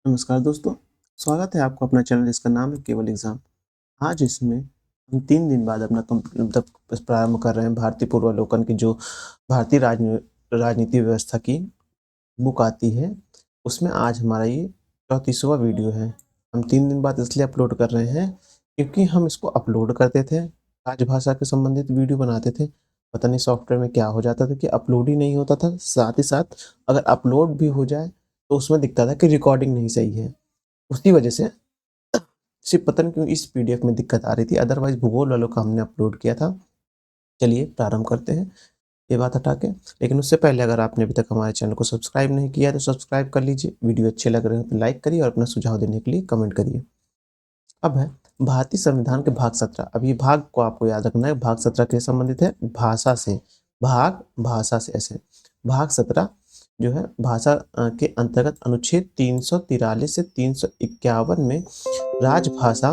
नमस्कार दोस्तों, स्वागत है आपको अपना चैनल जिसका नाम है केवल एग्ज़ाम। आज इसमें हम 3 दिन बाद अपना मतलब प्रारंभ कर रहे हैं भारतीय पूर्वावलोकन की जो भारतीय राजनीति व्यवस्था की बुक आती है, उसमें आज हमारा ये 34वाँ वीडियो है। हम 3 दिन बाद इसलिए अपलोड कर रहे हैं क्योंकि हम इसको अपलोड करते थे, राजभाषा के संबंधित वीडियो बनाते थे, पता नहीं सॉफ्टवेयर में क्या हो जाता था कि अपलोड ही नहीं होता था। साथ ही साथ अगर अपलोड भी हो जाए, तो उसमें दिखता था कि रिकॉर्डिंग नहीं सही है। उसकी वजह से सिर्फ़ पता नहीं क्यों इस पीडीएफ में दिक्कत आ रही थी, अदरवाइज़ भूगोल वालों का हमने अपलोड किया था। चलिए प्रारंभ करते हैं, ये बात हटा के। लेकिन उससे पहले अगर आपने अभी तक हमारे चैनल को सब्सक्राइब नहीं किया है, तो सब्सक्राइब कर लीजिए। वीडियो अच्छे लग रहे हो तो लाइक करिए और अपना सुझाव देने के लिए कमेंट करिए। अब है भारतीय संविधान के भाग 17। अब ये भाग को आपको याद रखना है, भाग 17 किससे संबंधित है? भाषा से। भाग भाषा से ऐसे। भाग 17 जो है भाषा के अंतर्गत अनुच्छेद 343 से 351 में राजभाषा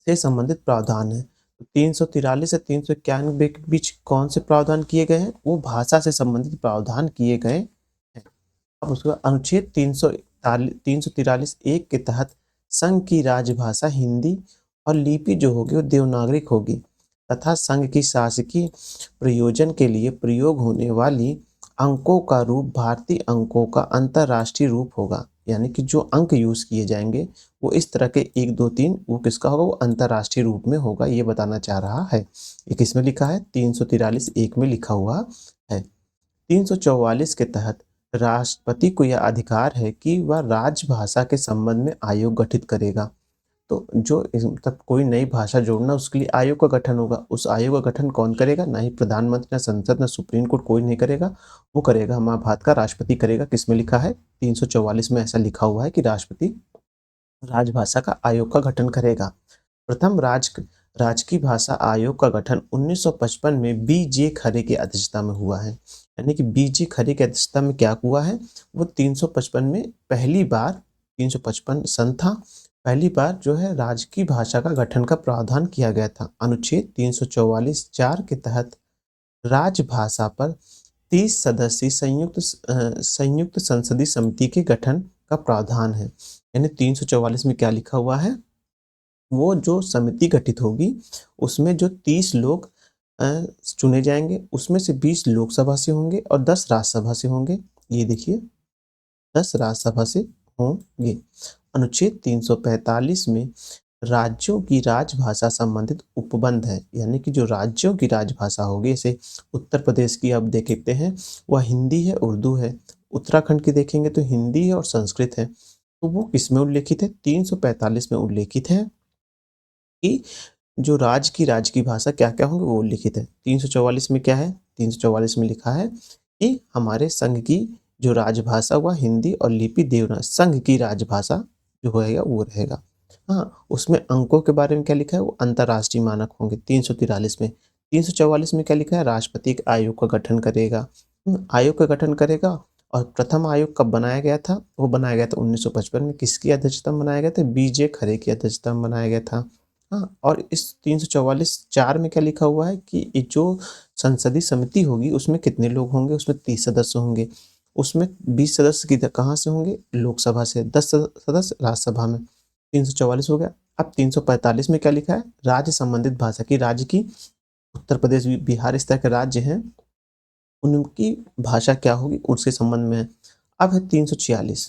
से संबंधित प्रावधान है। 343 से 391 के बीच कौन से प्रावधान किए गए हैं? वो भाषा से संबंधित प्रावधान किए गए हैं। अब उसके बाद अनुच्छेद 343 एक के तहत संघ की राजभाषा हिंदी और लिपि जो होगी वो देवनागरिक होगी तथा संघ की शासकीय प्रयोजन के लिए प्रयोग होने वाली अंकों का रूप भारतीय अंकों का अंतर्राष्ट्रीय रूप होगा। यानी कि जो अंक यूज किए जाएंगे वो इस तरह के 1, 2, 3 वो किसका होगा? वो अंतर्राष्ट्रीय रूप में होगा, ये बताना चाह रहा है। ये किसमें लिखा है? 343 एक में लिखा हुआ है। 344 के तहत राष्ट्रपति को यह अधिकार है कि वह राजभाषा के संबंध में आयोग गठित करेगा। तो जो मतलब कोई नई भाषा जोड़ना उसके लिए आयोग का गठन होगा। उस आयोग का गठन कौन करेगा? ना ही प्रधानमंत्री, ना संसद, ना सुप्रीम कोर्ट, कोई नहीं करेगा। वो करेगा हमारा भारत का राष्ट्रपति करेगा। किसमें लिखा है? 344 में ऐसा लिखा हुआ है कि राष्ट्रपति राजभाषा का आयोग का गठन करेगा। प्रथम राजकीय भाषा आयोग का गठन 1955 में बी.जे. खरे की अध्यक्षता में हुआ है। यानी कि बी.जे. खरे की अध्यक्षता में क्या हुआ है? वो 355 में पहली बार 355 सन था, पहली बार जो है राजकीय भाषा का गठन का प्रावधान किया गया था। अनुच्छेद 344 4 के तहत राजभाषा पर 30 सदस्यीय संयुक्त संसदीय समिति के गठन का प्रावधान है। यानी 344 में क्या लिखा हुआ है? वो जो समिति गठित होगी उसमें जो 30 लोग चुने जाएंगे, उसमें से 20 लोकसभा से होंगे और 10 राज्यसभा से होंगे। ये देखिए 10 राज्यसभा से होंगे। अनुच्छेद 345 में राज्यों की राजभाषा संबंधित उपबंध है। यानी कि जो राज्यों की राजभाषा होगी, जैसे उत्तर प्रदेश की अब देखते हैं वह हिंदी है, उर्दू है। उत्तराखंड की देखेंगे तो हिंदी है और संस्कृत है। तो वो किसमें उल्लेखित है? 345 में उल्लेखित है कि जो राज्य की भाषा क्या-क्या होंगे वो उल्लिखित है। 344 में क्या है? 344 में लिखा है कि हमारे संघ की जो राजभाषा हुआ हिंदी और लिपि देवनागरी, संघ की राजभाषा जो होएगा वो रहेगा। हाँ, उसमें अंकों के बारे में क्या लिखा है? वो अंतर्राष्ट्रीय मानक होंगे 343 में। 344 में क्या लिखा है? राष्ट्रपति एक आयोग का गठन करेगा। आयोग का गठन करेगा। और प्रथम आयोग कब बनाया गया था? वो बनाया गया था 1955 में। किसकी अध्यक्षता में बनाया गया था? बी.जे. खरे की अध्यक्षता में बनाया गया था। हाँ, और इस 344 4 में क्या लिखा हुआ है कि ये जो संसदीय समिति होगी उसमें कितने लोग होंगे? उसमें 30 सदस्य होंगे। उसमें 20 सदस्य किधर कहाँ से होंगे? लोकसभा से। 10 सदस्य राज्यसभा में। 344 हो गया। अब 345 में क्या लिखा है? राज्य संबंधित भाषा की, राज्य की उत्तर प्रदेश, बिहार इस तरह के राज्य हैं, उनकी भाषा क्या होगी उसके संबंध में है। अब है 346।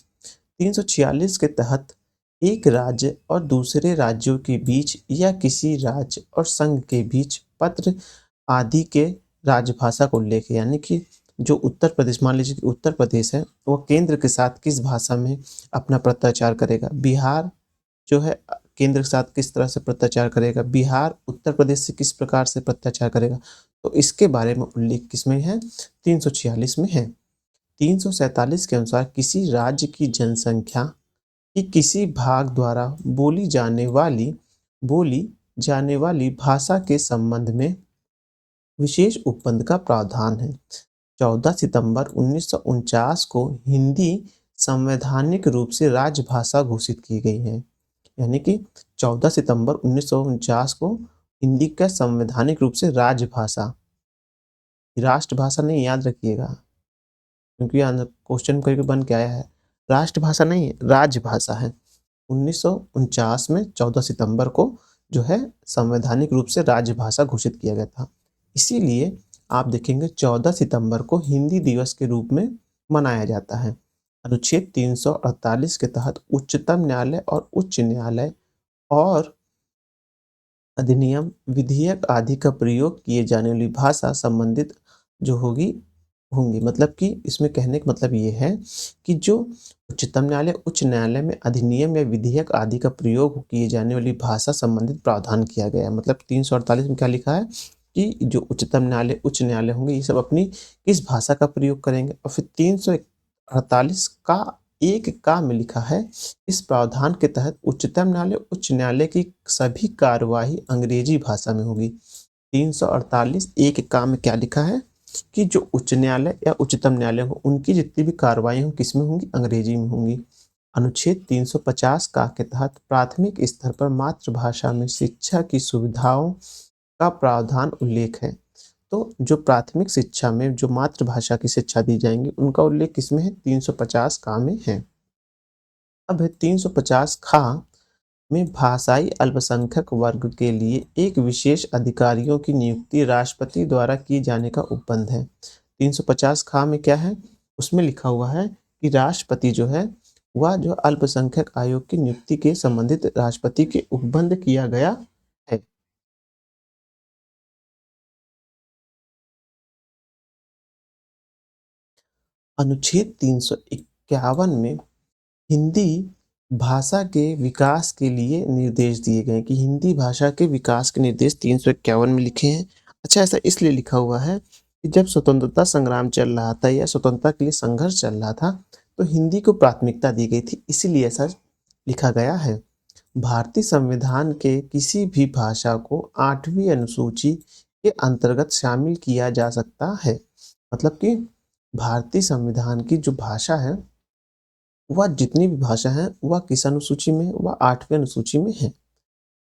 346 के तहत एक राज्य और दूसरे राज्यों के बीच या किसी राज्य और संघ के बीच पत्र आदि के राजभाषा को लेके, यानी कि जो उत्तर प्रदेश, मान लीजिए कि उत्तर प्रदेश है, वो केंद्र के साथ किस भाषा में अपना पत्राचार करेगा? बिहार जो है केंद्र के साथ किस तरह से पत्राचार करेगा? बिहार उत्तर प्रदेश से किस प्रकार से पत्राचार करेगा? तो इसके बारे में उल्लेख किसमें है? 346 में है। 347 के अनुसार किसी राज्य की जनसंख्या कि किसी भाग द्वारा बोली जाने वाली भाषा के संबंध में विशेष उपबंध का प्रावधान है। 14 सितंबर 1949 को हिंदी संवैधानिक रूप से राजभाषा घोषित की गई है। यानी कि 14 सितंबर 1949 को हिंदी का संवैधानिक रूप से राजभाषा, राष्ट्रभाषा नहीं, याद रखिएगा, क्योंकि क्वेश्चन कभी बन के आया है। राष्ट्रभाषा नहीं है, राजभाषा है। 1949 में 14 सितंबर को जो है संवैधानिक रूप से राजभाषा घोषित किया गया था। इसीलिए आप देखेंगे 14 सितंबर को हिंदी दिवस के रूप में मनाया जाता है। अनुच्छेद 348 के तहत उच्चतम न्यायालय और उच्च न्यायालय और अधिनियम, विधेयक आदि का प्रयोग किए जाने वाली भाषा संबंधित जो होंगी। मतलब कि इसमें कहने का मतलब ये है कि जो उच्चतम न्यायालय, उच्च न्यायालय में अधिनियम या विधेयक आदि का प्रयोग किए जाने वाली भाषा संबंधित प्रावधान किया गया है। मतलब 348 में क्या लिखा है कि जो उच्चतम न्यायालय, उच्च न्यायालय होंगे, ये सब अपनी किस भाषा का प्रयोग करेंगे। और फिर 348 का 1 में लिखा है, इस प्रावधान के तहत उच्चतम न्यायालय, उच्च न्यायालय की सभी कार्यवाही अंग्रेजी भाषा में होगी। 348 1 में क्या लिखा है कि जो उच्च न्यायालय या उच्चतम न्यायालय हो, उनकी जितनी भी कार्रवाई हो किस में होंगी, अंग्रेजी में होंगी। अनुच्छेद 350 के तहत प्राथमिक स्तर पर मातृभाषा में शिक्षा की सुविधाओं का प्रावधान उल्लेख है। तो जो प्राथमिक शिक्षा में जो मातृभाषा की शिक्षा दी जाएंगी, उनका उल्लेख किसमें है, 350 में है। अब है 350 में भाषाई अल्पसंख्यक वर्ग के लिए एक विशेष अधिकारियों की नियुक्ति राष्ट्रपति द्वारा किए जाने का उपबंध है। 350 में क्या है, उसमें लिखा हुआ है कि राष्ट्रपति जो है वह जो अल्पसंख्यक आयोग की नियुक्ति के संबंधित राष्ट्रपति के उपबंध किया गया है। अनुच्छेद 351 में हिंदी भाषा के विकास के लिए निर्देश दिए गए कि हिंदी भाषा के विकास के निर्देश 351 में लिखे हैं। अच्छा, ऐसा इसलिए लिखा हुआ है कि जब स्वतंत्रता संग्राम चल रहा था या स्वतंत्रता के लिए संघर्ष चल रहा था, तो हिंदी को प्राथमिकता दी गई थी, इसीलिए ऐसा लिखा गया है। भारतीय संविधान के किसी भी भाषा को 8वीं अनुसूची के अंतर्गत शामिल किया जा सकता है। मतलब कि भारतीय संविधान की जो भाषा है, वह जितनी भी भाषा है वह किस अनुसूची में है, वह 8वीं अनुसूची में है।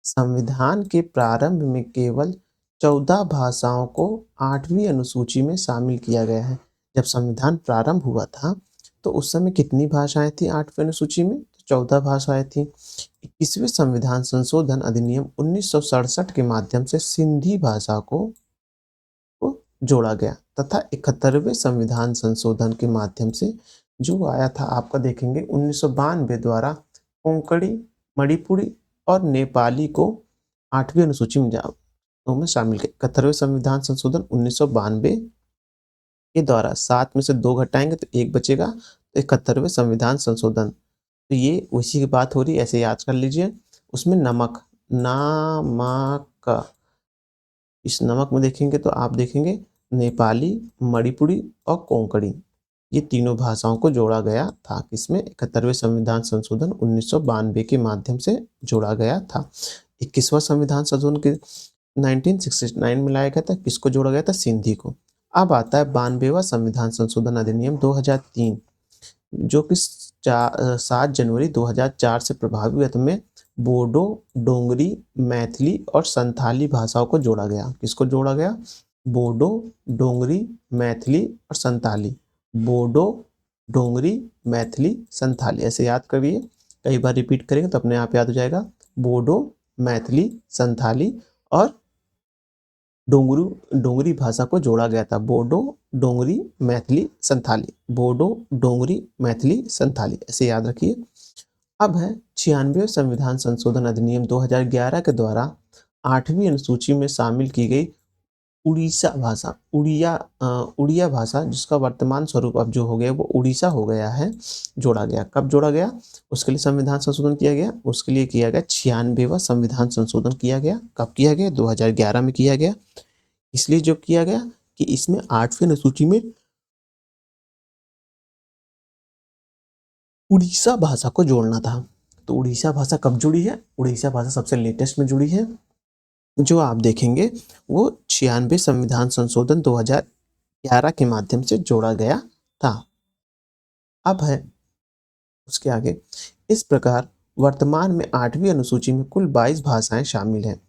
संविधान के प्रारंभ में केवल 14 भाषाओं को 8वीं अनुसूची में शामिल किया गया है। जब संविधान प्रारंभ हुआ था तो उस समय कितनी भाषाएं थी 8वीं अनुसूची में, 14 भाषाएं थी। 21वें संविधान संशोधन अधिनियम 1967 के माध्यम से सिंधी भाषा को जोड़ा गया तथा 71वें संविधान संशोधन के माध्यम से जो आया था, आपका देखेंगे 1992 द्वारा कोंकणी, मणिपुरी और नेपाली को 8वीं अनुसूची में शामिल किया। 71वें संविधान संशोधन 1992 के द्वारा 7 में से 2 घटाएंगे तो 1 बचेगा, तो 71वें संविधान संशोधन। तो ये उसी की बात हो रही है, ऐसे याद कर लीजिए। उसमें नमक, इस नमक में देखेंगे तो आप देखेंगे नेपाली, मणिपुरी और कोंकणी, ये तीनों भाषाओं को जोड़ा गया था। किसमें, 71वें संविधान संशोधन 1992 के माध्यम से जोड़ा गया था। 21वां संविधान संशोधन के 1969 में लाया गया था, किसको जोड़ा गया था, सिंधी को। अब आता है 92वां संविधान संशोधन अधिनियम 2003, जो कि 7 जनवरी 2004 से प्रभावी हुआ। में बोडो, डोंगरी, मैथिली और संथाली भाषाओं को जोड़ा गया। किसको जोड़ा गया, बोडो, डोंगरी, मैथिली और संथाली। बोडो, डोंगरी, मैथिली, संथाली, ऐसे याद करिए। कई बार रिपीट करेंगे तो अपने आप याद हो जाएगा। बोडो, मैथिली, संथाली और डोंगरी भाषा को जोड़ा गया था। बोडो, डोंगरी, मैथिली, संथाली, बोडो, डोंगरी, मैथिली, संथाली, ऐसे याद रखिए। अब है 96वें संविधान संशोधन अधिनियम 2011 के द्वारा 8वीं अनुसूची में शामिल की गई उड़िया भाषा, जिसका वर्तमान स्वरूप अब जो हो गया वो उड़ीसा हो गया है, जोड़ा गया। कब जोड़ा गया, उसके लिए संविधान संशोधन किया गया, उसके लिए किया गया 96वां संविधान संशोधन किया गया। कब किया गया, 2011 में किया गया। इसलिए जो किया गया कि इसमें 8वीं अनुसूची में उड़ीसा भाषा को जोड़ना था। तो उड़ीसा भाषा कब जुड़ी है, उड़ीसा भाषा सबसे लेटेस्ट में जुड़ी है, जो आप देखेंगे वो 96 संविधान संशोधन 2011 के माध्यम से जोड़ा गया था। अब है उसके आगे, इस प्रकार वर्तमान में 8वीं अनुसूची में कुल 22 भाषाएं शामिल हैं।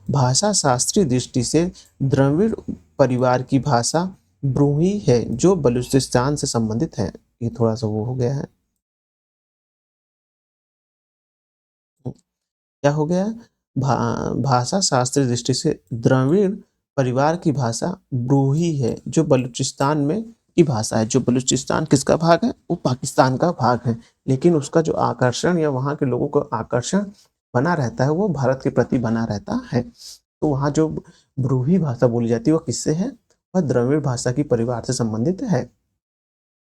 भाषा शास्त्रीय दृष्टि से द्रविड़ परिवार की भाषा ब्रूही है, जो बलूचिस्तान से संबंधित है। ये थोड़ा सा वो हो गया है। क्या हो गया? भाषा शास्त्रीय दृष्टि से द्रविड़ परिवार की भाषा ब्रूही है, जो बलूचिस्तान में की भाषा है। जो बलूचिस्तान किसका भाग है? वो पाकिस्तान का भाग है, लेकिन उसका जो आकर्षण या वहाँ के लोगों का आकर्षण बना रहता है, वो भारत के प्रति बना रहता है। तो वहाँ जो ब्रूही भाषा बोली जाती है, वो किससे है? वह द्रविड़ भाषा की परिवार से संबंधित है।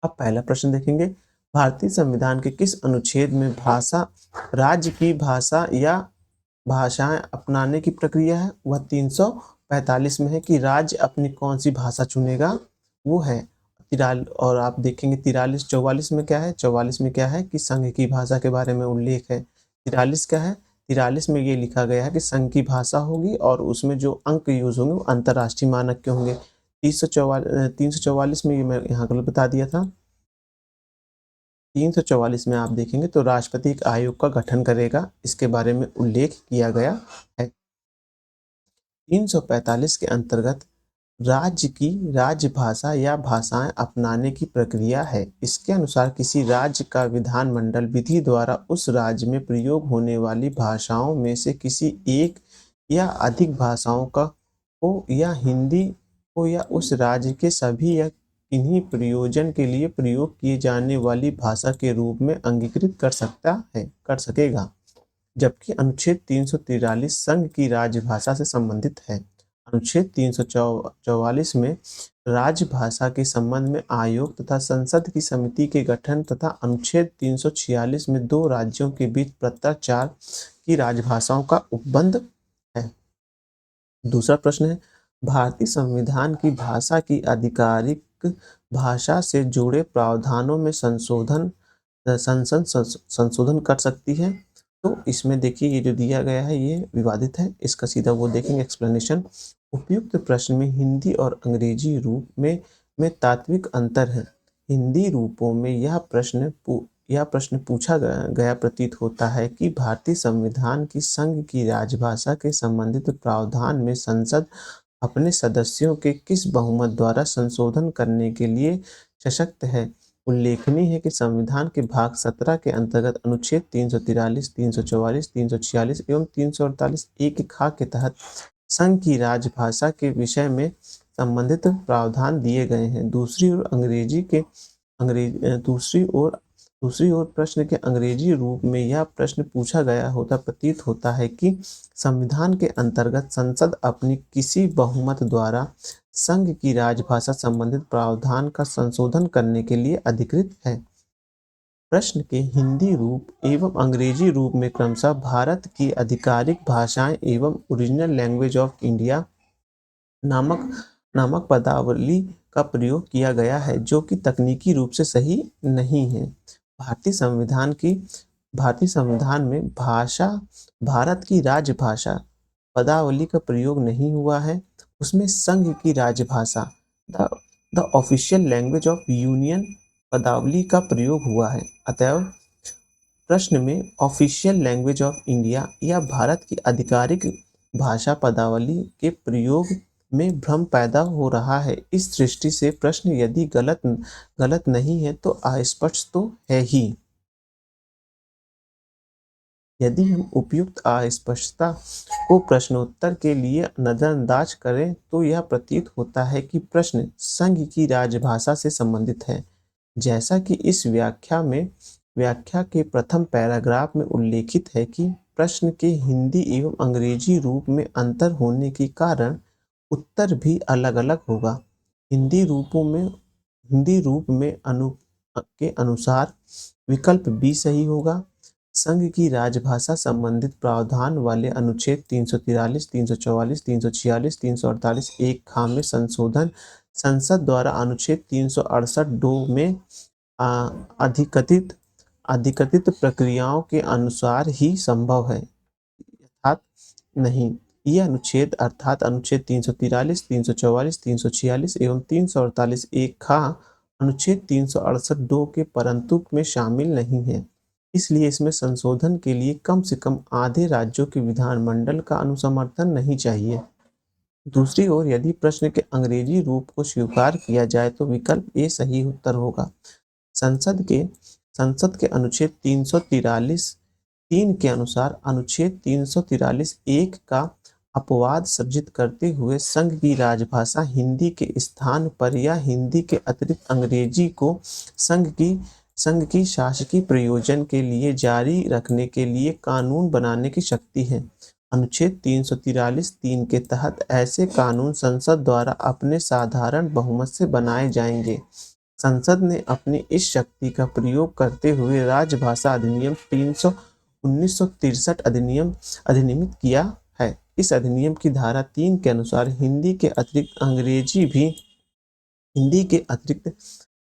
अब पहला प्रश्न देखेंगे, भारतीय संविधान के किस अनुच्छेद में भाषा राज्य की भाषा या भाषाएं अपनाने की प्रक्रिया है? वह 345 में है कि राज्य अपनी कौन सी भाषा चुनेगा, वो है। और आप देखेंगे 44 में क्या है? 44 में क्या है कि संघ की भाषा के बारे में उल्लेख है। 43 क्या है? 43 में ये लिखा गया है कि संघ की भाषा होगी और उसमें जो अंक यूज होंगे वो अंतर्राष्ट्रीय मानक के होंगे। 344 में ये मैं यहाँ गलत बता दिया था। 344 में आप देखेंगे तो राष्ट्रपति एक आयोग का गठन करेगा, इसके बारे में उल्लेख किया गया है। 345 के अंतर्गत राज्य की राजभाषा या भाषाएं अपनाने की प्रक्रिया है। इसके अनुसार किसी राज्य का विधानमंडल विधि द्वारा उस राज्य में प्रयोग होने वाली भाषाओं में से किसी एक या अधिक भाषाओं का को या हिंदी को या उस राज्य के सभी या किन्हीं प्रयोजन के लिए प्रयोग किए जाने वाली भाषा के रूप में अंगीकृत कर सकेगा। जबकि अनुच्छेद 343 संघ की राजभाषा से संबंधित है। अनुच्छेद 344 में राजभाषा के संबंध में आयोग तथा संसद की समिति के गठन तथा अनुच्छेद 346 में दो राज्यों के बीच पत्राचार की राजभाषाओं का उपबंध है। दूसरा प्रश्न है, भारतीय संविधान की भाषा की आधिकारिक भाषा से जुड़े प्रावधानों में संसद संशोधन कर सकती है। तो इसमें देखिए ये जो दिया गया है ये विवादित है, इसका सीधा वो देखेंगे एक्सप्लेनेशन। उपयुक्त प्रश्न में हिंदी और अंग्रेजी रूप में तात्विक अंतर है। हिंदी रूपों में यह प्रश्न पूछा गया प्रतीत होता है कि भारतीय संविधान की संघ की राजभाषा के संबंधित प्रावधान में संसद अपने सदस्यों के किस बहुमत द्वारा संशोधन करने के लिए सशक्त है। उल्लेखनीय है कि संविधान के भाग 17 के अंतर्गत अनुच्छेद 343, 344, 346 एवं 348 एक खा के तहत संघ की राजभाषा के विषय में संबंधित प्रावधान दिए गए हैं। दूसरी ओर प्रश्न के अंग्रेजी रूप में यह प्रश्न पूछा गया होता प्रतीत होता है कि संविधान के अंतर्गत संसद अपनी किसी बहुमत द्वारा संघ की राजभाषा संबंधित प्रावधान का संशोधन करने के लिए अधिकृत है। प्रश्न के हिंदी रूप एवं अंग्रेजी रूप में क्रमशः भारत की आधिकारिक भाषाएं एवं ओरिजिनल लैंग्वेज ऑफ इंडिया नामक पदावली का प्रयोग किया गया है, जो कि तकनीकी रूप से सही नहीं है। भारतीय संविधान में भाषा भारत की राजभाषा पदावली का प्रयोग नहीं हुआ है। उसमें संघ की राजभाषा the official language of union पदावली का प्रयोग हुआ है। अतएव प्रश्न में ऑफिशियल लैंग्वेज ऑफ इंडिया या भारत की आधिकारिक भाषा पदावली के प्रयोग में भ्रम पैदा हो रहा है। इस दृष्टि से प्रश्न यदि गलत नहीं है तो अस्पष्ट तो है ही। यदि हम उपयुक्त अस्पष्टता को प्रश्नोत्तर के लिए नजरअंदाज करें तो यह प्रतीत होता है कि प्रश्न संघ की राजभाषा से संबंधित है। जैसा कि इस व्याख्या के प्रथम पैराग्राफ में उल्लेखित है कि प्रश्न के हिंदी एवं अंग्रेजी रूप में अंतर होने के कारण उत्तर भी अलग-अलग होगा। हिंदी रूप में के अनुसार विकल्प बी सही होगा। संघ की राजभाषा संबंधित प्रावधान वाले अनुच्छेद 343, 344, 346, 348 एक खा में संशोधन संसद द्वारा अनुच्छेद 368 में अधिकथित प्रक्रियाओं के अनुसार ही संभव है, अर्थात नहीं। यह अनुच्छेद अर्थात अनुच्छेद 343, 344, 346 एवं 348 एक खा अनुच्छेद 368 के परंतु में शामिल नहीं है। इसलिए इसमें संशोधन के लिए कम से कम आधे राज्यों के विधानमंडल का अनुसमर्थन नहीं चाहिए। दूसरी ओर यदि प्रश्न के अंग्रेजी रूप को स्वीकार किया जाए तो विकल्प ए सही उत्तर होगा। संसद के अनुच्छेद 343 3 के अनुसार अनुच्छेद 343(1) का अपवाद सर्जित करते हुए संघ की राजभाषा हिंदी के स्थान पर या हिंदी के अतिरिक्त अंग्रेजी को संघ की शासकीय प्रयोजन के लिए जारी रखने के लिए कानून बनाने की शक्ति है। अनुच्छेद 343(3) के तहत ऐसे कानून संसद द्वारा अपने साधारण बहुमत से बनाए जाएंगे। संसद ने अपनी इस शक्ति का प्रयोग करते हुए राजभाषा अधिनियम 1963 अधिनियमित किया है। इस अधिनियम की धारा 3 के अनुसार हिंदी के अतिरिक्त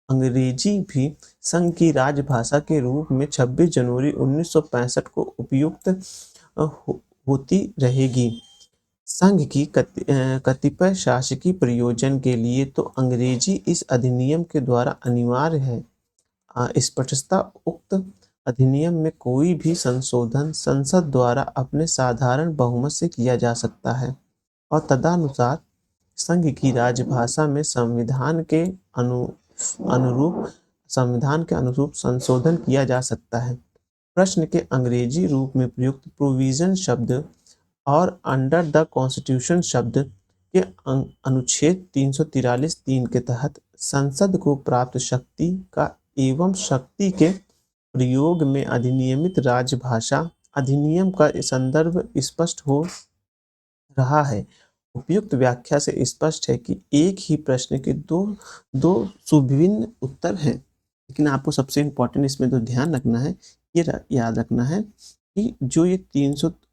अंग्रेजी भी संघ की राजभाषा के रूप में 26 जनवरी 1965 को उपयुक्त होती रहेगी। संघ की कतिपय शासकीय प्रयोजन के लिए तो अंग्रेजी इस अधिनियम के द्वारा अनिवार्य है। स्पष्टता उक्त अधिनियम में कोई भी संशोधन संसद द्वारा अपने साधारण बहुमत से किया जा सकता है और तदनुसार संघ की राजभाषा में संविधान के अनुरूप संशोधन किया जा सकता है। प्रश्न के अंग्रेजी रूप में प्रयुक्त प्रोविजन शब्द और अंडर द कॉन्स्टिट्यूशन शब्द के अनुच्छेद 343(3) के तहत संसद को प्राप्त शक्ति का एवं शक्ति के प्रयोग में अधिनियमित राजभाषा अधिनियम का संदर्भ स्पष्ट हो रहा है। उपयुक्त व्याख्या से स्पष्ट है कि एक ही प्रश्न के दो सुभिन्न उत्तर हैं, लेकिन आपको सबसे इम्पोर्टेंट इसमें तो ध्यान रखना है, ये याद रखना है कि जो ये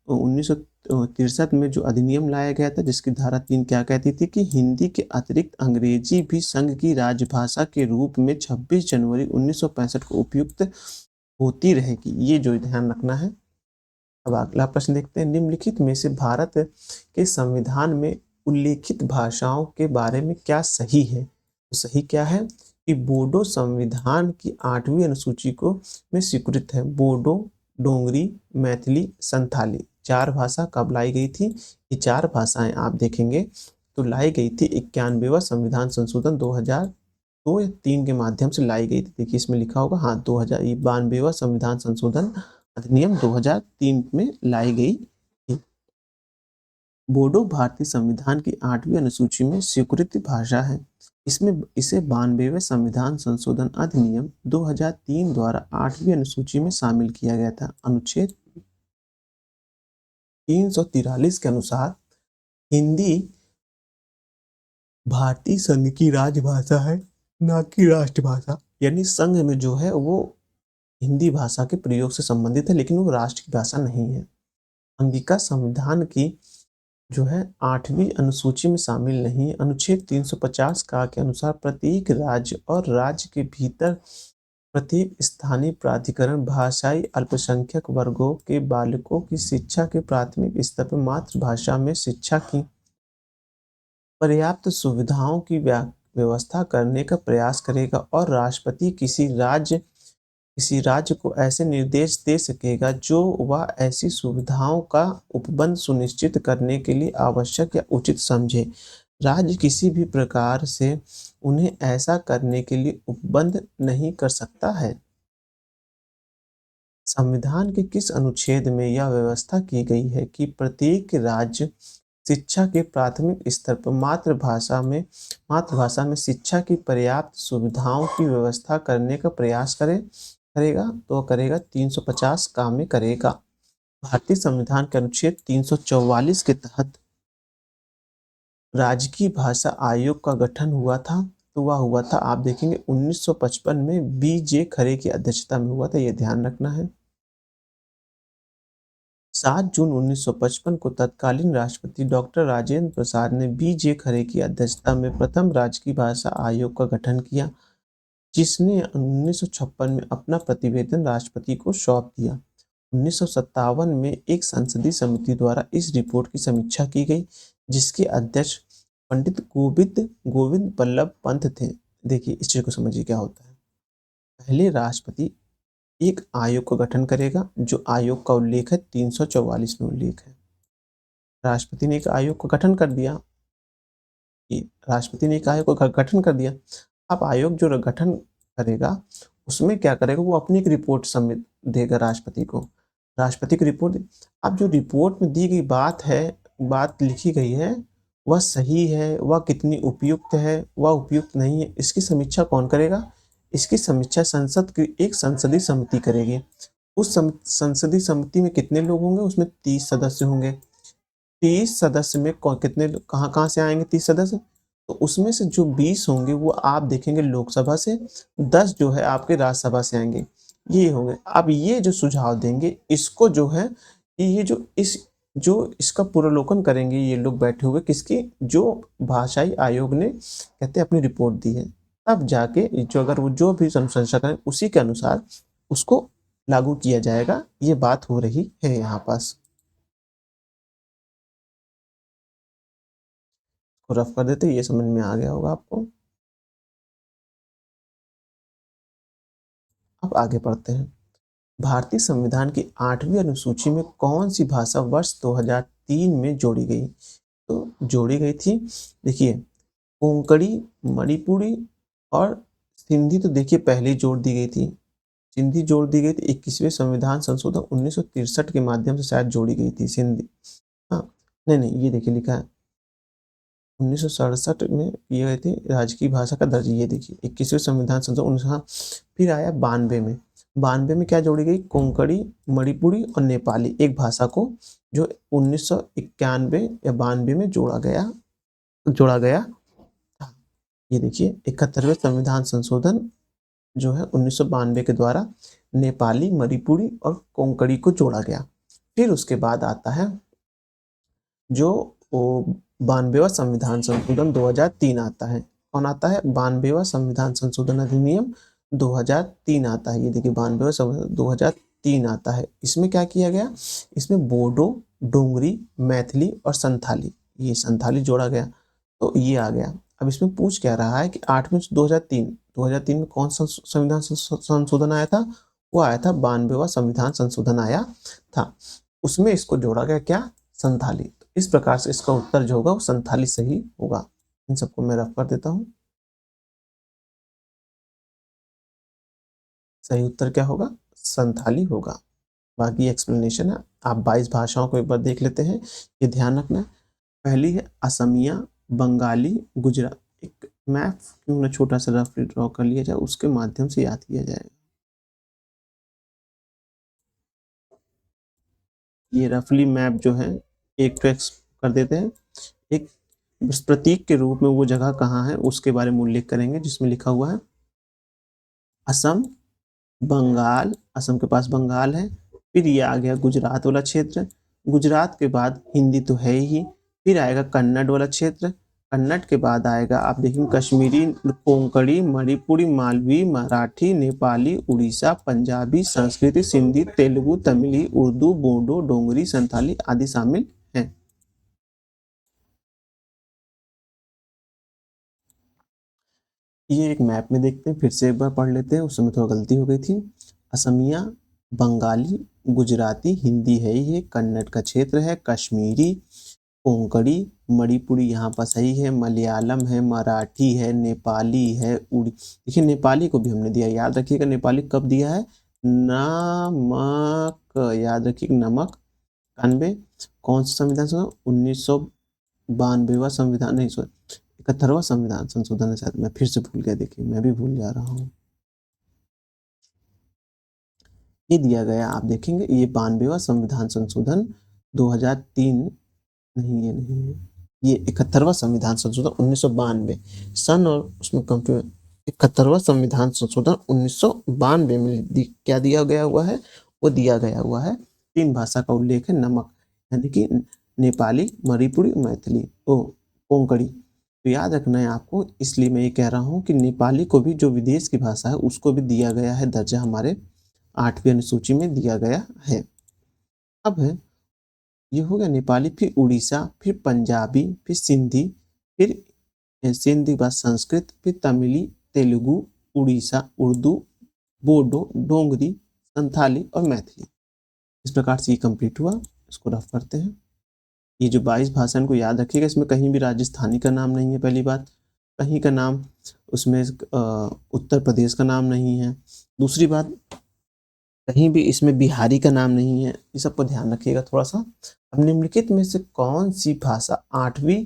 1963 में जो अधिनियम लाया गया था, जिसकी धारा 3 क्या कहती थी कि हिंदी के अतिरिक्त अंग्रेजी भी संघ की राजभाषा के रूप में 26 जनवरी 1965 को उपयुक्त होती रहेगी। ये जो ध्यान रखना है। अब अगला प्रश्न देखते हैं। निम्नलिखित में से भारत के संविधान में उल्लेखित भाषाओं के बारे में क्या सही है? तो सही क्या है कि बोडो संविधान की 8वीं अनुसूची में स्वीकृत है। बोडो, डोंगरी, मैथिली, संथाली 4 भाषा कब लाई गई थी? ये 4 भाषाएं आप देखेंगे तो लाई गई थी 91वां संविधान संशोधन 2002 या 3 के माध्यम से लाई गई थी। देखिए इसमें लिखा होगा, हाँ 92वां संविधान संशोधन अधिनियम 2003 में लाई गई थी। बोडो भारतीय संविधान की 8वीं अनुसूची में स्वीकृत भाषा है। इसे 92वें संविधान संशोधन अधिनियम 2003 द्वारा 8वीं अनुसूची में शामिल किया गया था। अनुच्छेद 343 के अनुसार हिंदी भारतीय संघ की राजभाषा है, न कि राष्ट्रभाषा। यानी संघ में जो है वो हिंदी भाषा के प्रयोग से संबंधित है, लेकिन वो राष्ट्र की भाषा नहीं है। अंगिका संविधान की जो है 8वीं अनुसूची में शामिल नहीं। अनुच्छेद 350 का के अनुसार प्रत्येक राज्य और राज्य के भीतर प्रत्येक स्थानीय प्राधिकरण भाषाई अल्पसंख्यक वर्गों के बालकों की शिक्षा के प्राथमिक स्तर पर मातृभाषा में शिक्षा की पर्याप्त सुविधाओं की व्यवस्था करने का प्रयास करेगा और राष्ट्रपति किसी राज्य को ऐसे निर्देश दे सकेगा जो वह ऐसी सुविधाओं का उपबंध सुनिश्चित करने के लिए आवश्यक या उचित समझे। राज्य किसी भी प्रकार से उन्हें ऐसा करने के लिए उपबंध नहीं कर सकता है। संविधान के किस अनुच्छेद में यह व्यवस्था की गई है कि प्रत्येक राज्य शिक्षा के प्राथमिक स्तर पर मातृभाषा में शिक्षा की पर्याप्त सुविधाओं की व्यवस्था करने का प्रयास करेगा? तो करेगा 350 का में करेगा। भारतीय संविधान के अनुच्छेद 344 के तहत राजकीय भाषा आयोग का गठन हुआ था, तो वह हुआ था आप देखेंगे 1955 में बी.जे. खरे की अध्यक्षता में हुआ था। ये ध्यान रखना है। 7 जून 1955 को तत्कालीन राष्ट्रपति डॉक्टर राजेंद्र प्रसाद ने बी.जे. खरे की अध्यक्षता में प्रथम राजकीय भाषा आयोग का गठन किया, जिसने 1956 में अपना प्रतिवेदन राष्ट्रपति को सौंप दिया। 1957 में एक संसदीय समिति द्वारा इस रिपोर्ट की समीक्षा की गई, जिसके अध्यक्ष पंडित गोविंद बल्लभ पंत थे। देखिए इस चीज को समझिए क्या होता है। पहले राष्ट्रपति एक आयोग का गठन करेगा, जो आयोग का उल्लेख है 344 में उल्लेख है। राष्ट्रपति ने एक आयोग का गठन कर दिया। अब आयोग जो गठन करेगा उसमें क्या करेगा, वो अपनी एक रिपोर्ट सबमिट देगा राष्ट्रपति को। राष्ट्रपति की रिपोर्ट। अब जो रिपोर्ट में दी गई बात है, बात लिखी गई है, वह सही है, वह कितनी उपयुक्त है, वह उपयुक्त नहीं है, इसकी समीक्षा कौन करेगा? इसकी समीक्षा संसद की एक संसदीय समिति करेगी। उस संसदीय समिति में कितने लोग होंगे? उसमें 30 सदस्य होंगे। 30 सदस्य में कितने कहाँ से आएंगे 30 सदस्य? तो उसमें से जो 20 होंगे वो आप देखेंगे लोकसभा से, 10 जो है आपके राज्यसभा से आएंगे, ये होंगे। अब ये जो सुझाव देंगे, इसको जो है ये जो इसका पुनर्लोकन करेंगे ये लोग बैठे हुए, किसकी? जो भाषाई आयोग ने कहते हैं अपनी रिपोर्ट दी है, तब जाके जो अगर वो जो भी अनुशंसा करें उसी के अनुसार उसको लागू किया जाएगा। ये बात हो रही है यहाँ पास। को रफ कर देते, ये समझ में आ गया होगा आपको। अब आगे बढ़ते हैं। भारतीय संविधान की 8वीं अनुसूची में कौन सी भाषा वर्ष 2003 में जोड़ी गई? तो जोड़ी गई थी, देखिए, कोंकणी, मणिपुरी और सिंधी तो देखिए पहले ही जोड़ दी गई थी। सिंधी जोड़ दी गई थी 21वें संविधान संशोधन 1963 के माध्यम से शायद जोड़ी गई थी सिंधी। हाँ, नहीं, ये देखिए लिखा है 1967 में किए गए थे राजकीय भाषा का दर्ज। ये देखिए 21वें संविधान संशोधन 19, हाँ, फिर आया 92 में। 92 में क्या जोड़ी गई? कोंकणी, मणिपुरी और नेपाली एक भाषा को, जो 1991 या 92 में जोड़ा गया था। ये देखिए 71वें संविधान संशोधन जो है 1992 के द्वारा नेपाली, मणिपुरी और कोंकणी को जोड़ा गया। फिर उसके बाद आता है जो 92वां संविधान संशोधन 2003 आता है। कौन आता है? 92वां संविधान संशोधन अधिनियम 2003 आता है। ये देखिए 92वां संविधान 2003 आता है। इसमें क्या किया गया? इसमें बोडो, डोंगरी, मैथिली और संथाली, ये संथाली जोड़ा गया, तो ये आ गया। अब इसमें पूछ क्या रहा है कि 8 में 2003 में कौन सा संविधान संशोधन आया था? वो आया था 92वां संविधान संशोधन आया था। उसमें इसको जोड़ा गया, क्या? संथाली। इस प्रकार से इसका उत्तर जो होगा वो संथाली सही होगा। इन सबको मैं रफ कर देता हूँ। सही उत्तर क्या होगा? संथाली होगा। बाकी एक्सप्लेनेशन है, आप 22 भाषाओं को एक बार देख लेते हैं, ये ध्यान रखना है। पहली है असमिया, बंगाली, गुजरात। एक मैप क्यों ना छोटा सा रफली ड्रॉ कर लिया जाए, उसके माध्यम से याद किया जाएगा। ये रफली मैप जो है एक तो कर देते हैं, एक प्रतीक के रूप में वो जगह कहाँ है उसके बारे में उल्लेख करेंगे, जिसमें लिखा हुआ है असम, बंगाल, असम के पास बंगाल है, फिर ये आ गया गुजरात वाला क्षेत्र, गुजरात के बाद हिंदी तो है ही, फिर आएगा कन्नड़ वाला क्षेत्र, कन्नड़ के बाद आएगा आप देखेंगे कश्मीरी, कोंकणी, मणिपुरी, मालवी, मराठी, नेपाली, उड़ीसा, पंजाबी, संस्कृत, सिंधी, तेलुगु, तमिली, उर्दू, बोडो, डोंगरी, संथाली आदि शामिल हैं। ये एक मैप में देखते हैं, फिर से एक बार पढ़ लेते हैं, उस समय थोड़ा गलती हो गई थी। असमिया, बंगाली, गुजराती, हिंदी है ही है, कन्नड़ का क्षेत्र है, कश्मीरी, कोंकणी, मणिपुरी यहाँ पर सही है, मलयालम है, मराठी है, नेपाली है, देखिए नेपाली को भी हमने दिया, याद रखिएगा नेपाली कब दिया है? नमक, याद रखिए नमक। 91 कौन सा संविधान संशोधन? 1992वां संविधान, नहीं सॉरी 71वां संविधान संशोधन है शायद, मैं फिर से भूल गया, देखिए मैं भी भूल जा रहा हूँ। ये दिया गया, आप देखेंगे ये 92वां संविधान संशोधन 2003, नहीं ये नहीं है, ये 71वां संविधान संशोधन 1992 सन, और उसमें कंफ्यूज, 71वां संविधान संशोधन 1992 में क्या दिया गया हुआ है? वो दिया गया हुआ है 3 भाषा का उल्लेख है, नमक यानी कि नेपाली, मणिपुरी, मैथिली, ओ कोंकणी। तो याद रखना है आपको, इसलिए मैं ये कह रहा हूँ कि नेपाली को भी, जो विदेश की भाषा है, उसको भी दिया गया है दर्जा, हमारे 8वीं अनुसूची में दिया गया है। अब है, ये हो गया नेपाली, फिर उड़ीसा, फिर पंजाबी, फिर सिंधी, फिर सिंधी के बाद संस्कृत, फिर तमिली, तेलुगु, उड़ीसा, उर्दू, बोडो, डोंगरी, संथाली और मैथिली। इस प्रकार से ये कंप्लीट हुआ। इसको रफ करते हैं। ये जो 22 भाषा इनको याद रखिएगा, इसमें कहीं भी राजस्थानी का नाम नहीं है, पहली बात, कहीं का नाम उसमें उत्तर प्रदेश का नाम नहीं है। दूसरी बात, कहीं भी इसमें बिहारी का नाम नहीं है, ये सबको ध्यान रखिएगा थोड़ा-सा। अब निम्नलिखित में से कौन-सी भाषा 8वीं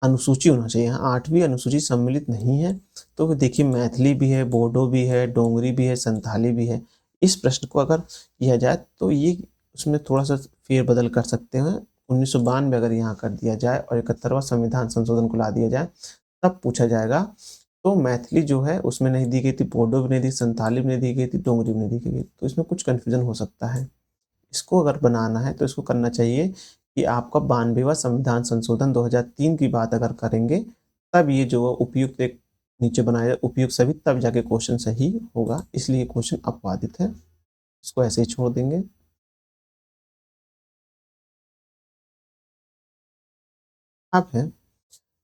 अनुसूची होना चाहिए, यहाँ 8वीं अनुसूची सम्मिलित नहीं है, तो देखिए मैथिली भी है, बोडो भी है, डोगरी भी है, संथाली भी है। इस प्रश्न को अगर किया जाए तो ये उसमें थोड़ा-सा फेर-बदल कर सकते हैं। 1992 अगर यहाँ कर दिया जाए और 71वां संविधान संशोधन को ला दिया जाए, तब पूछा जाएगा। तो मैथिली जो है उसमें नहीं दी गई थी, बोडो भी नहीं दी, संथाली भी नहीं दी गई थी, डोगरी भी नहीं दी गई थी, तो इसमें कुछ कन्फ्यूज़न हो सकता है। इसको अगर बनाना है तो इसको करना चाहिए कि आपका 92वां संविधान संशोधन 2003 की बात अगर करेंगे, तब ये जो उपयुक्त एक नीचे बनाया उपयुक्त सभी तब जाके क्वेश्चन सही होगा, इसलिए क्वेश्चन अपवादित है। इसको ऐसे ही छोड़ देंगे। अब है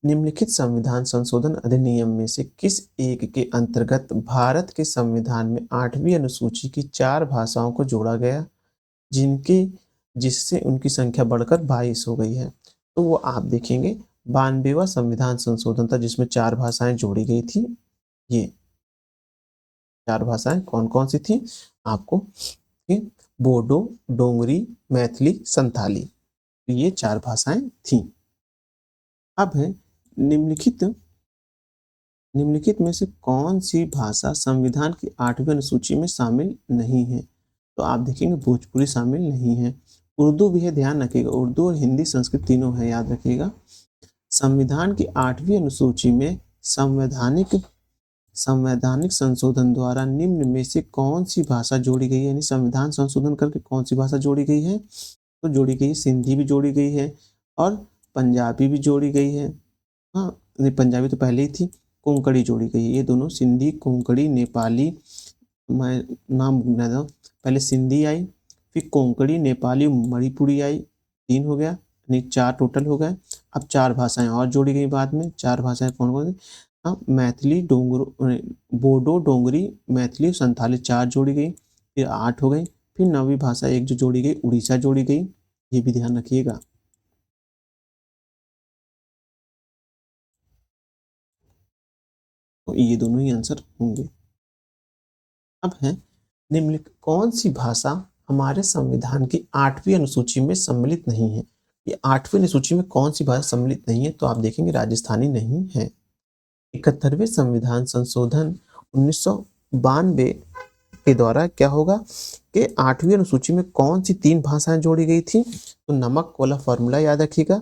निम्नलिखित संविधान संशोधन अधिनियम में से किस एक के अंतर्गत भारत के संविधान में 8वीं अनुसूची की 4 भाषाओं को जोड़ा गया? जिनकी जिससे उनकी संख्या बढ़कर 22 हो गई है। तो वो आप देखेंगे 92वां संविधान संशोधन था जिसमें 4 भाषाएँ जोड़ी गई थी। ये 4 भाषाएँ कौन-कौन सी थी? आपको ये बोडो, डोगरी, मैथिली, संथाली। तो ये 4 भाषाएँ थीं। अब है निम्नलिखित निम्नलिखित में से कौन-सी भाषा संविधान की 8वीं अनुसूची में शामिल नहीं है? तो आप देखेंगे भोजपुरी शामिल नहीं है। उर्दू भी है, ध्यान रखिएगा, उर्दू और हिंदी, संस्कृत तीनों है, याद रखिएगा। संविधान की 8वीं अनुसूची में संवैधानिक संवैधानिक संशोधन द्वारा निम्न में से कौन-सी भाषा जोड़ी गई है? यानी संविधान संशोधन करके कौन-सी भाषा जोड़ी गई है? तो जोड़ी गई है सिंधी भी जोड़ी गई है और पंजाबी भी जोड़ी गई है। हाँ, नहीं पंजाबी तो पहले ही थी, कोंकणी जोड़ी गई है। ये दोनों सिंधी, कोंकणी, नेपाली मैं नाम गिना दूँ, पहले सिंधी आई, फिर कोंकणी, नेपाली, मणिपुरी आई, 3 हो गया, यानी 4 टोटल हो गए। अब 4 भाषाएँ और जोड़ी गई बाद में, 4 भाषाएँ कौन-कौन सी? मैथिली, बोडो, डोगरी, मैथिली, संथाली 4 जोड़ी गई, फिर 8 हो गई, फिर 9वीं भाषा एक जो जोड़ी गई, उड़ीसा जोड़ी गई, ये भी ध्यान रखिएगा। तो ये दोनों ही आंसर होंगे। अब है निम्नलिखित कौन-सी भाषा हमारे संविधान की 8वीं अनुसूची में सम्मिलित नहीं है? ये 8वीं अनुसूची में कौन-सी भाषा सम्मिलित नहीं है? तो आप देखेंगे राजस्थानी नहीं है। 71वें संविधान संशोधन 1992 के द्वारा क्या होगा कि 8वीं अनुसूची में कौन-सी 3 भाषाएँ जोड़ी गई थी? तो नमक वाला फ़ॉर्मूला याद रखिएगा,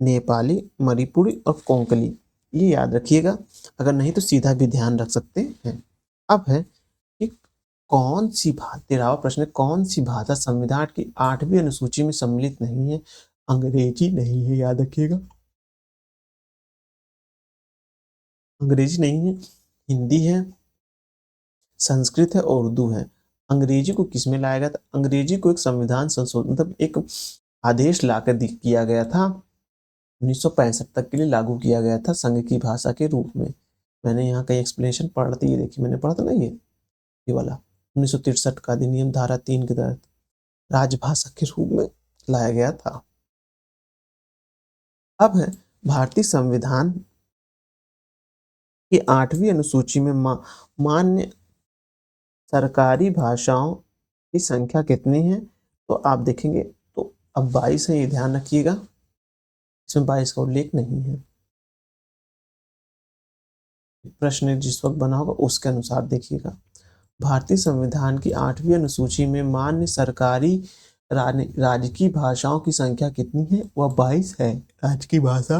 नेपाली, मणिपुरी और कोंकणी, ये याद रखिएगा। अगर नहीं तो सीधा भी ध्यान रख सकते हैं। अब है कि कौन सी भा 13वां प्रश्न है, कौन सी भाषा संविधान की 8वीं अनुसूची में सम्मिलित नहीं है? अंग्रेजी नहीं है, याद रखिएगा। अंग्रेजी नहीं है, हिंदी है, संस्कृत है और उर्दू है। अंग्रेजी को किसमें लाया गया था? अंग्रेजी को एक संविधान संशोधन मतलब एक आदेश लाकर किया गया था, 1965 तक के लिए लागू किया गया था संघ की भाषा के रूप में। मैंने यहाँ कहीं एक्सप्लेनेशन पढ़ा था, ये देखिए मैंने पढ़ा था ना ये वाला 1963 का अधिनियम धारा 3 के तहत राजभाषा के रूप में लाया गया था। अब है भारतीय संविधान की 8वीं अनुसूची में मान्य सरकारी भाषाओं की संख्या कितनी है? तो आप देखेंगे तो अब 22 है, ये ध्यान रखिएगा। इसमें 22 का उल्लेख नहीं है। प्रश्न जिस वक़्त बना होगा उसके अनुसार देखिएगा। भारतीय संविधान की 8वीं अनुसूची में मान्य सरकारी राज्य की भाषाओं की संख्या कितनी है? वह 22 है। राज्य की भाषा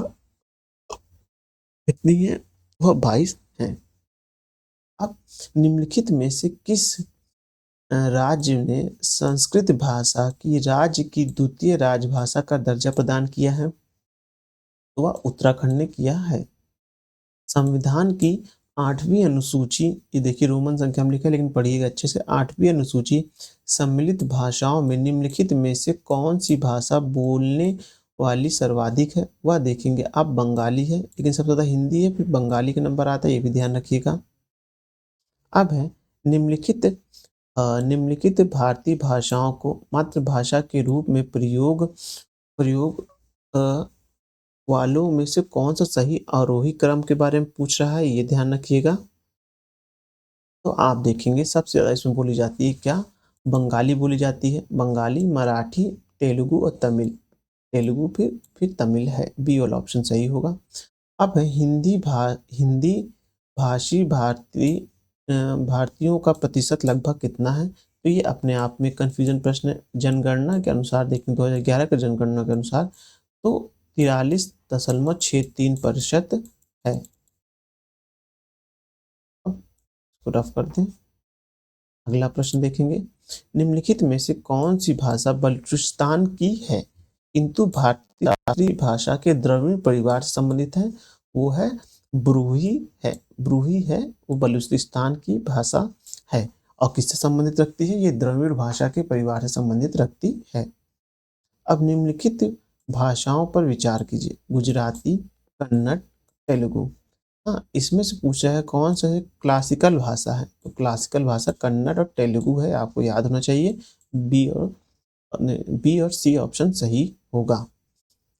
कितनी है? वह 22 है। अब निम्नलिखित में से किस राज्य ने संस्कृत भाषा की राज्य की द्वितीय राजभाषा का दर्जा प्रदान किया है? तो वह उत्तराखंड ने किया है। संविधान की 8वीं अनुसूची, ये देखिए रोमन संख्या में लिखा है लेकिन पढ़िएगा अच्छे से। 8वीं अनुसूची सम्मिलित भाषाओं में निम्नलिखित में से कौन-सी भाषा बोलने वाली सर्वाधिक है? वह देखेंगे आप, बंगाली है, लेकिन सबसे ज़्यादा हिंदी है, फिर बंगाली का नंबर आता है, ये भी ध्यान रखिएगा। अब है निम्नलिखित निम्नलिखित भारतीय भाषाओं को मातृभाषा के रूप में प्रयोग प्रयोग अ, वालों में से कौन-सा सही आरोही क्रम के बारे में पूछ रहा है, ये ध्यान रखिएगा। तो आप देखेंगे सबसे ज़्यादा इसमें बोली जाती है क्या? बंगाली बोली जाती है। बंगाली, मराठी, तेलुगु और तमिल। तेलुगु फिर तमिल है। बी वाला ऑप्शन सही होगा। अब है हिंदी भाषी भारतीयों का प्रतिशत लगभग कितना है? तो ये अपने आप में कन्फ्यूजन प्रश्न है। जनगणना के अनुसार देखें 2011 की जनगणना के अनुसार तो 43.63% है। अब इसको रफ कर दें। अगला प्रश्न देखेंगे। निम्नलिखित में से कौन सी भाषा बलूचिस्तान की है किंतु भारतीय राष्ट्रीय भाषा के द्रविड़ परिवार से संबंधित है? वो है ब्रूही है। ब्रूही है वो बलूचिस्तान की भाषा है। और किससे संबंधित रखती है? ये द्रविड़ भाषा के परिवार से संबंधित रखती है। अब निम्नलिखित भाषाओं पर विचार कीजिए। गुजराती, कन्नड़, तेलुगु। हाँ, इसमें से पूछा है कौन सा है क्लासिकल भाषा है? तो क्लासिकल भाषा कन्नड़ और तेलुगु है, आपको याद होना चाहिए। बी और सी ऑप्शन सही होगा।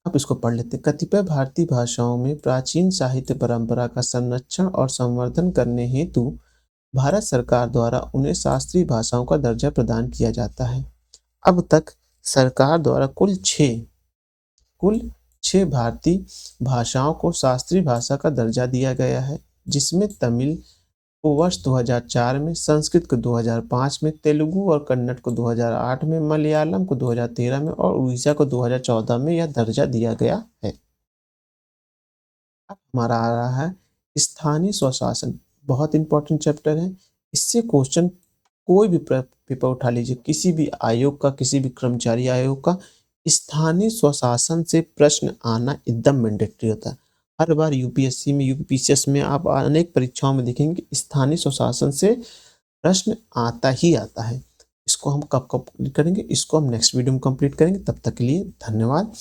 अब इसको पढ़ लेते हैं। कतिपय भारतीय भाषाओं में प्राचीन साहित्य परंपरा का संरक्षण और संवर्धन करने हेतु भारत सरकार द्वारा उन्हें शास्त्रीय भाषाओं का दर्जा प्रदान किया जाता है। अब तक सरकार द्वारा कुल छह भारतीय भाषाओं को शास्त्रीय भाषा का दर्जा दिया गया है, जिसमें तमिल को वर्ष 2004 में, संस्कृत को 2005 में, तेलुगु और कन्नड़ को 2008 में, मलयालम को 2013 में और उड़ीसा को 2014 में यह दर्जा दिया गया है। अब हमारा आ रहा है स्थानीय स्वशासन। बहुत इंपॉर्टेंट चैप्टर है। इससे क्वेश्चन कोई भी पेपर उठा लीजिए, किसी भी आयोग का, किसी भी कर्मचारी आयोग का, स्थानीय स्वशासन से प्रश्न आना एकदम मैंडेटरी होता है। हर बार यूपीएससी में, यूपीपीसीएस में आप अनेक परीक्षाओं में देखेंगे कि स्थानीय स्वशासन से प्रश्न आता ही आता है। इसको हम कब कंप्लीट करेंगे? इसको हम नेक्स्ट वीडियो में कंप्लीट करेंगे। तब तक के लिए धन्यवाद।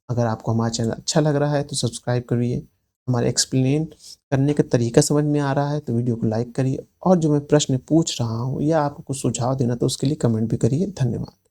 अगर आपको हमारा चैनल अच्छा लग रहा है तो सब्सक्राइब करिए। हमारे एक्सप्लेन करने का तरीका समझ में आ रहा है तो वीडियो को लाइक करिए, और जो मैं प्रश्न पूछ रहा हूँ या आपको कुछ सुझाव देना तो उसके लिए कमेंट भी करिए। धन्यवाद।